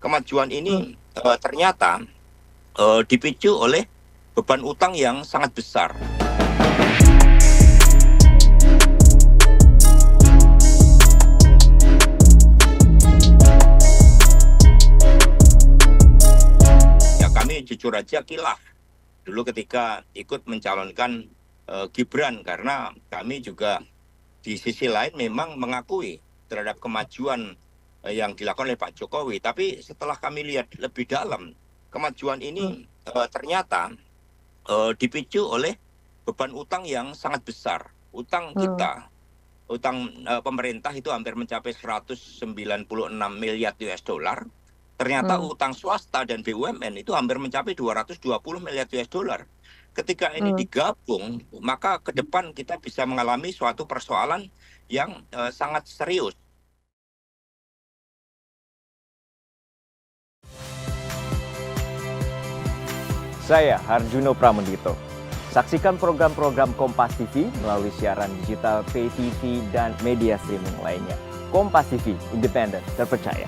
kemajuan Hmm. ini ternyata dipicu oleh beban utang yang sangat besar. Ya kami jujur aja kilaf dulu ketika ikut mencalonkan Gibran, karena kami juga di sisi lain memang mengakui terhadap kemajuan yang dilakukan oleh Pak Jokowi. Tapi setelah kami lihat lebih dalam, kemajuan ini ternyata dipicu oleh beban utang yang sangat besar. Utang kita, utang pemerintah itu hampir mencapai 196 miliar US dollar. Ternyata utang swasta dan BUMN itu hampir mencapai 220 miliar US dollar. Ketika ini digabung, maka ke depan kita bisa mengalami suatu persoalan yang sangat serius. Saya Harjuno Pramendito. Saksikan program-program Kompas TV melalui siaran digital, pay TV, dan media streaming lainnya. Kompas TV, independen, terpercaya.